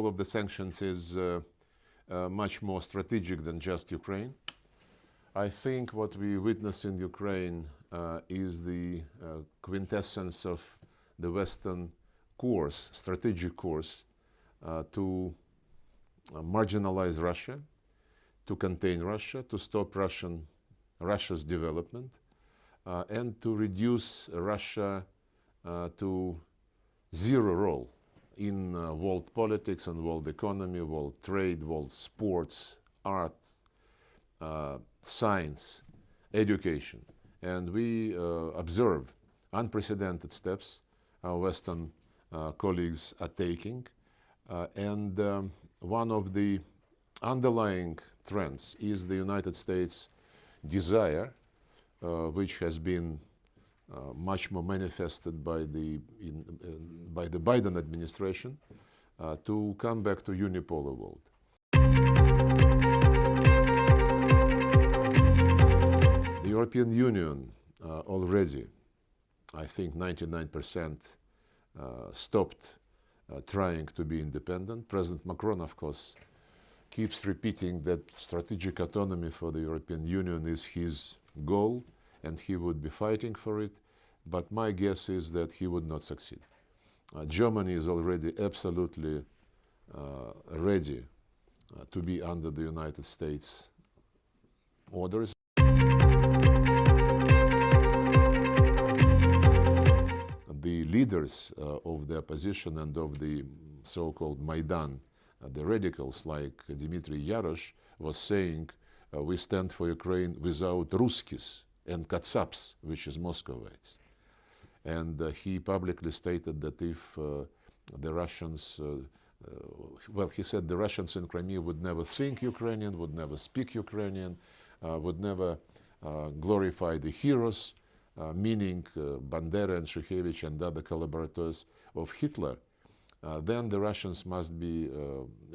of the sanctions is much more strategic than just Ukraine. I think what we witness in Ukraine is the quintessence of the Western course, strategic course, to marginalize Russia, to contain Russia, to stop Russia's development, and to reduce Russia to zero role in world politics and world economy, world trade, world sports, art, science, education. And we observe unprecedented steps our Western colleagues are taking. And one of the underlying trends is the United States' desire, which has been much more manifested by the Biden administration, to come back to unipolar world. The European Union already, I think 99%, stopped trying to be independent. President Macron, of course, keeps repeating that strategic autonomy for the European Union is his goal, and he would be fighting for it, but my guess is that he would not succeed. Germany is already absolutely ready to be under the United States orders. The leaders of the opposition and of the so-called Maidan, the radicals like Dmitry Yarosh, was saying, we stand for Ukraine without Ruskis and Katsaps, which is Muscovites. And he publicly stated that if the Russians, well, he said the Russians in Crimea would never think Ukrainian, would never speak Ukrainian, would never glorify the heroes, meaning Bandera and Shukhevich and other collaborators of Hitler, then the Russians must be,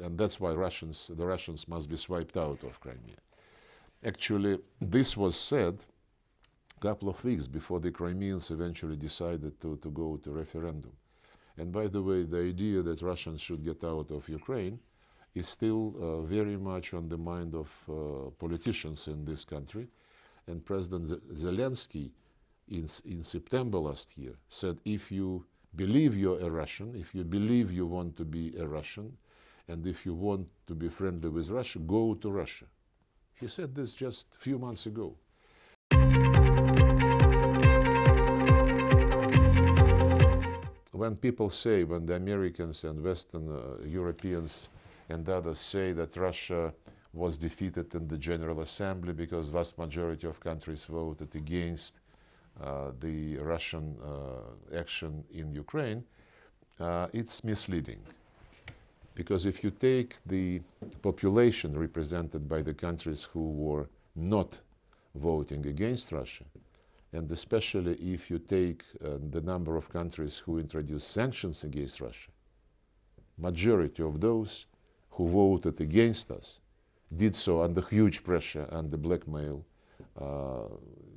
and that's why the Russians must be swiped out of Crimea. Actually, this was said a couple of weeks before the Crimeans eventually decided to go to referendum. And by the way, the idea that Russians should get out of Ukraine is still very much on the mind of politicians in this country. And President Zelensky, in September last year, said, if you believe you're a Russian, if you believe you want to be a Russian, and if you want to be friendly with Russia, go to Russia. He said this just a few months ago. When people say, when the Americans and Western Europeans and others say that Russia was defeated in the General Assembly because vast majority of countries voted against the Russian action in Ukraine, it's misleading. Because if you take the population represented by the countries who were not voting against Russia, and especially if you take the number of countries who introduced sanctions against Russia, majority of those who voted against us did so under huge pressure, under blackmail,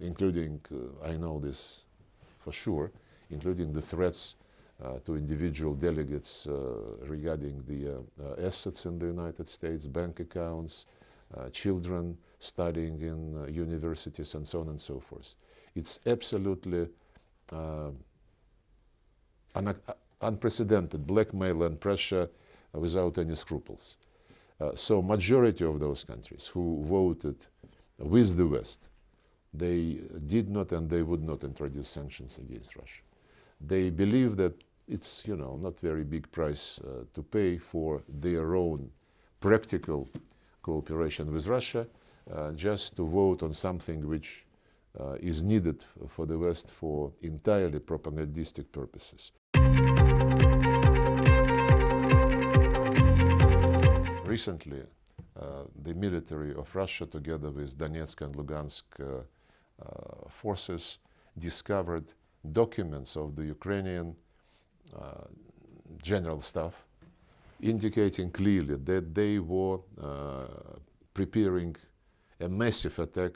including, I know this for sure, including the threats to individual delegates regarding the assets in the United States, bank accounts, children studying in universities, and so on and so forth. It's absolutely unprecedented blackmail and pressure without any scruples. So majority of those countries who voted with the West, they did not and they would not introduce sanctions against Russia. They believe that it's, you know, not very big price to pay for their own practical cooperation with Russia, just to vote on something which is needed for the West for entirely propagandistic purposes. Recently, the military of Russia, together with Donetsk and Lugansk forces, discovered documents of the Ukrainian general staff indicating clearly that they were preparing a massive attack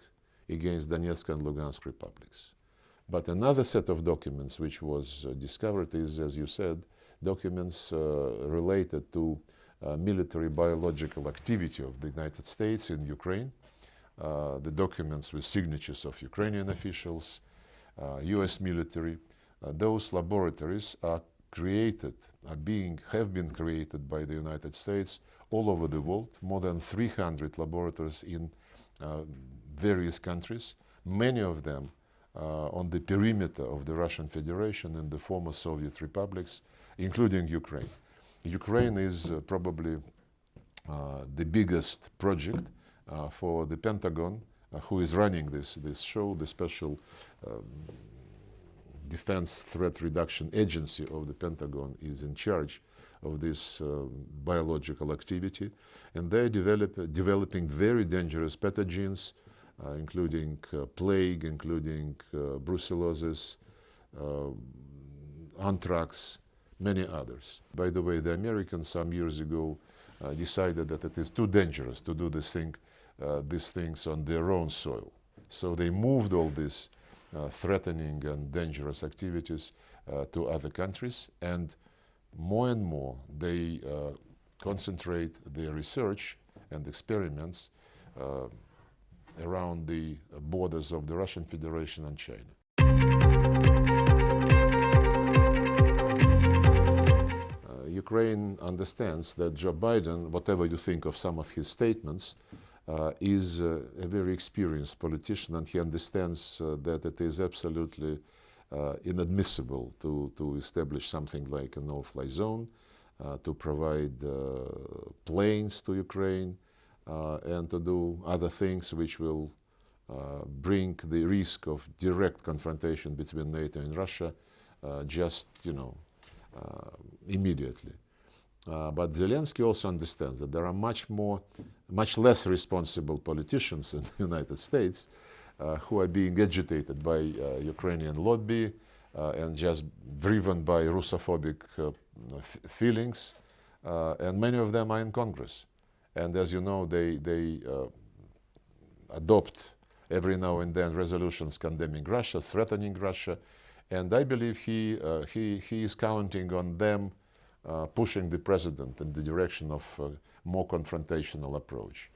against Donetsk and Lugansk republics. But another set of documents which was discovered is, as you said, documents related to military biological activity of the United States in Ukraine. The documents with signatures of Ukrainian officials, US military. Those laboratories are created, have been created by the United States all over the world, more than 300 laboratories in various countries, many of them on the perimeter of the Russian Federation and the former Soviet republics, including Ukraine. Ukraine is probably the biggest project for the Pentagon, who is running this show, the Special Defense Threat Reduction Agency of the Pentagon is in charge of this biological activity, and they're developing very dangerous pathogens, including plague, including brucellosis, anthrax, many others. By the way, the Americans some years ago decided that it is too dangerous to do these things on their own soil. So they moved all these threatening and dangerous activities to other countries, and more they concentrate their research and experiments around the borders of the Russian Federation and China. Ukraine understands that Joe Biden, whatever you think of some of his statements, is a very experienced politician, and he understands that it is absolutely inadmissible to establish something like a no-fly zone, to provide planes to Ukraine, and to do other things which will bring the risk of direct confrontation between NATO and Russia just, immediately. But Zelensky also understands that there are much less responsible politicians in the United States who are being agitated by Ukrainian lobby and just driven by Russophobic feelings, and many of them are in Congress. And as you know, they adopt every now and then resolutions condemning Russia, threatening Russia, and I believe he is counting on them pushing the president in the direction of a more confrontational approach.